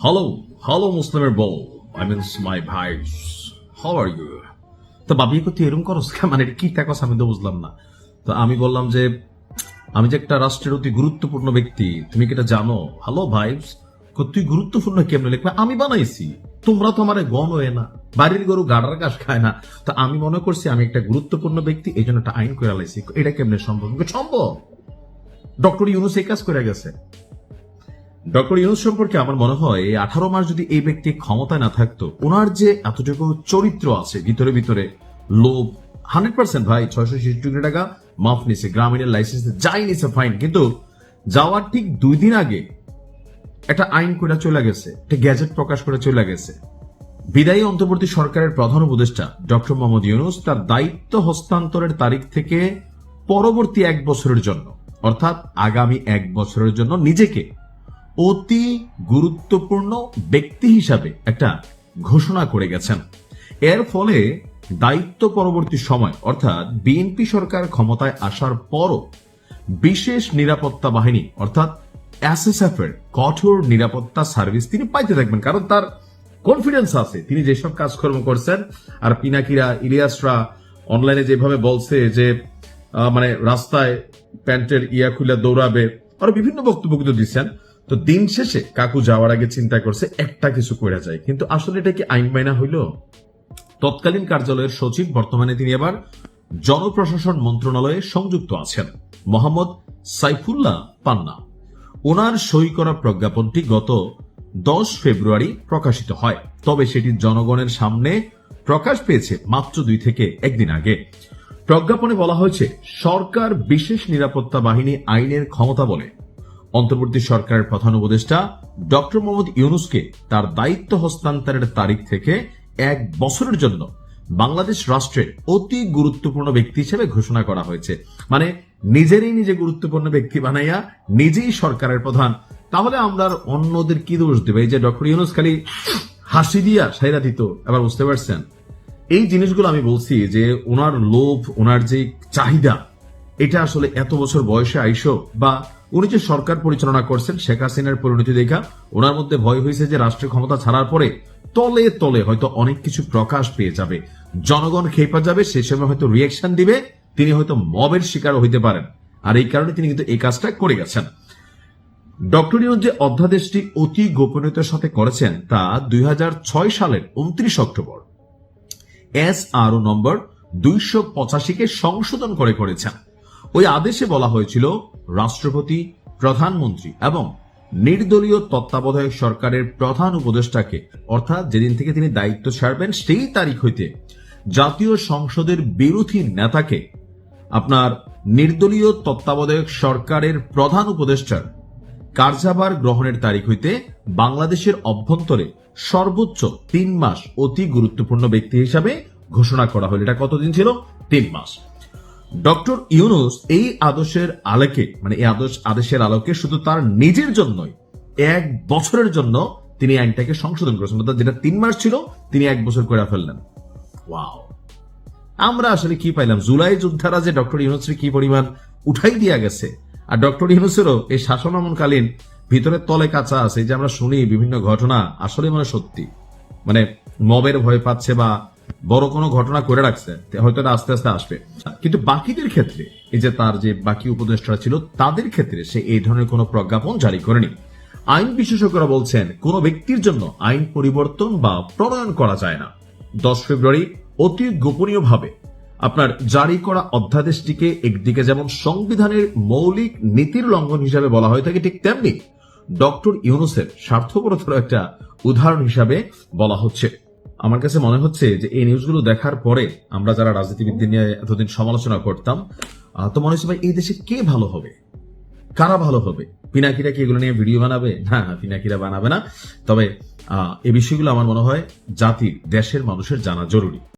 Hello মুসলিমের বউ, I means মাই ভাই, হাউ আর ইউ? তো বাবি তুই এরকম করস, মানে এটা কি টাকা আমি তো বুঝলাম না। তো আমি বললাম যে আমি যে একটা রাষ্ট্রের অতি গুরুত্বপূর্ণ ব্যক্তি, তুমি কি এটা জানো? হ্যালো ভাইবস, তুই গুরুত্বপূর্ণ কেমনে লিখবে? আমি বানাইছি, তোমরা তো আমার গণ হয়ে না, বাড়ির গরু গাড়ার ঘাস খায় না। তো আমি মনে করছি আমি একটা গুরুত্বপূর্ণ ব্যক্তি, এই জন্য একটা আইন করে লাইছি। এটা কেমনে সম্ভব? সম্ভব। ডক্টর ইউনুস এই কাজ করে গেছে। ডক্টর ইউনুস সম্পর্কে আমার মনে হয় এই 18 মাস যদি এই ব্যক্তি ক্ষমতায় না থাকতো, ওনার যে এতটুকু চরিত্র আছে ভিতরে ভিতরে, লোভ 100%। ভাই 660 কোটি টাকা মাফ নিছে, গ্রামীণের লাইসেন্স যাই নিছে ফাইন, কিন্তু যাওয়ার ঠিক 2 দিন আগে একটা আইন করে চলে গেছে, একটা গ্যাজেট প্রকাশ করে চলে গেছে। বিদায়ী অন্তর্বর্তী সরকারের প্রধান উপদেষ্টা ডক্টর মোহাম্মদ ইউনুস তার দায়িত্ব হস্তান্তরের তারিখ থেকে পরবর্তী 1 বছরের জন্য, অর্থাৎ আগামী 1 বছরের জন্য নিজেকে অতি গুরুত্বপূর্ণ ব্যক্তি হিসাবে একটা ঘোষণা করে গেছেন। এর ফলে দায়িত্ব পরবর্তী সময়, অর্থাৎ বিএনপি সরকার ক্ষমতায় আসার পরও বিশেষ নিরাপত্তা বাহিনী অর্থাৎ এসএসএফ এর কঠোর নিরাপত্তা সার্ভিস তিনি পাইতে থাকবেন, কারণ তার কনফিডেন্স আছে তিনি যেসব কাজকর্ম করছেন। আর পিনাকিরা, ইলিয়াসরা অনলাইনে যেভাবে বলছে যে মানে রাস্তায় প্যান্টের ইয়া খুলে দৌড়াবে, আরো বিভিন্ন বক্তব্য কিন্তু দিচ্ছেন। তো দিন শেষে কাকু যাওয়ার আগে চিন্তা করছে একটা কিছু করে যায়, কিন্তু আসলে এটা কি আইন মাইনা হইল? তৎকালীন কার্যালয়ের সচিব, বর্তমানে তিনি আবার জনপ্রশাসন মন্ত্রণালয়ে সংযুক্ত আছেন, মোহাম্মদ সাইফুল্লাহ পান্না। ওনার সই করা প্রজ্ঞাপনটি গত 10 ফেব্রুয়ারি প্রকাশিত হয়, তবে সেটি জনগণের সামনে প্রকাশ পেয়েছে মাত্র 2 থেকে 1 দিন আগে। প্রজ্ঞাপনে বলা হয়েছে, সরকার বিশেষ নিরাপত্তা বাহিনী আইনের ক্ষমতা বলে অন্তর্বর্তী সরকারের প্রধান উপদেষ্টা ডক্টর মোহাম্মদ ইউনুসকে তার দায়িত্ব হস্তান্তরের তারিখ থেকে 1 বছরের জন্য বাংলাদেশ রাষ্ট্রের অতি গুরুত্বপূর্ণ ব্যক্তি হিসেবে ঘোষণা করা হয়েছে। মানে নিজে গুরুত্বপূর্ণ ব্যক্তি বানাইয়া নিজেই সরকারের প্রধান। তাহলে আমরা অন্যদের কি দোষ দেবে? এই যে ডক্টর ইউনুস খালি হাসি দিয়া সাইরা দিত, এবার বুঝতে পারছেন? এই জিনিসগুলো আমি বলছি যে ওনার লোভ, ওনার যে চাহিদা, এটা আসলে এত বছর বয়সে আইসো, বা উনি যে সরকার পরিচালনা করছেন শেখ হাসিনার পরিণতি দেখা ওনার মধ্যে ভয় হয়েছে যে রাষ্ট্রের ক্ষমতা ছাড়ার পরে তলে তলে হয়তো অনেক কিছু প্রকাশ পেয়ে যাবে, জনগণ খেপা যাবে, সে সময় হয়তো রিয়াকশন দিবে, তিনি হয়তো মবের শিকার হইতে পারেন। আর এই কারণে তিনি কিন্তু এই কাজটা করে গেছেন। ডক্টর ইউনুস যে অধ্যাদেশটি অতি গোপনীয়তার সাথে করেছেন তা 2006 সালের 29 অক্টোবর SRO নম্বর 285 কে সংশোধন করে করেছেন। ওই আদেশে বলা হয়েছিল, রাষ্ট্রপতি, প্রধানমন্ত্রী এবং নির্দলীয় তত্ত্বাবধায়ক সরকারের প্রধান উপদেষ্টাকে, অর্থাৎ যেদিন থেকে তিনি দায়িত্ব ছাড়বেন সেই তারিখ হইতে জাতীয় সংসদের বিরোধী নেতাকে আপনার নির্দলীয় তত্ত্বাবধায়ক সরকারের প্রধান উপদেষ্টার কার্যভার গ্রহণের তারিখ হইতে বাংলাদেশের অভ্যন্তরে সর্বোচ্চ 3 মাস অতি গুরুত্বপূর্ণ ব্যক্তি হিসাবে ঘোষণা করা হল। এটা কতদিন ছিল? 3 মাস। ডক্টর ইউনুস এই আদেশের আলোকে, মানে এই আদেশের আলোকে শুধু তার নিজের জন্যই 1 বছরের জন্য তিনি আইনটাকে সংশোধন করেছেন, অর্থাৎ যেটা 3 মাস ছিল তিনি 1 বছর করে ফেললেন। ওয়াও! আমরা আসলে কি পাইলাম? জুলাই যোদ্ধারা যে ডক্টর ইউনুসের কি পরিমাণ উঠাই দিয়া গেছে, আর ডক্টর ইউনুসেরও এই শাসন আমলকালীন ভিতরে তলে কাঁচা আছে, যে আমরা শুনি বিভিন্ন ঘটনা আসলে মানে সত্যি, মানে মবের ভয় পাচ্ছে বা বড় কোনো ঘটনা করে রাখছে, হয়তো আস্তে আস্তে আসবে। কিন্তু বাকিদের ক্ষেত্রে, এই যে তার যে বাকি উপদেষ্টা ছিল তাদের ক্ষেত্রে সে এই ধরনের কোনো প্রজ্ঞাপন জারি করেনি। আইন বিশেষজ্ঞরা বলছেন কোন ব্যক্তির জন্য আইন পরিবর্তন বা প্রণয়ন করা যায় না। 10 ফেব্রুয়ারি অতি গোপনীয়ভাবে আপনার জারি করা অধ্যাদেশটিকে একদিকে যেমন সংবিধানের মৌলিক নীতির লঙ্ঘন হিসাবে বলা হয়ে থাকে, ঠিক তেমনি ডক্টর ইউনুসের স্বার্থপরতার একটা উদাহরণ হিসাবে বলা হচ্ছে। আমার কাছে মনে হচ্ছে যে এই নিউজগুলো দেখার পরে আমরা যারা রাজনীতিবিদদের নিয়ে এতদিন সমালোচনা করতাম, তো মনে হচ্ছে ভাই এই দেশে কে ভালো হবে, কারা ভালো হবে? পিনাকিরা কি এগুলো নিয়ে ভিডিও বানাবে? না, পিনাকিরা বানাবে না। তবে এই বিষয়গুলো আমার মনে হয় জাতির, দেশের মানুষের জানা জরুরি।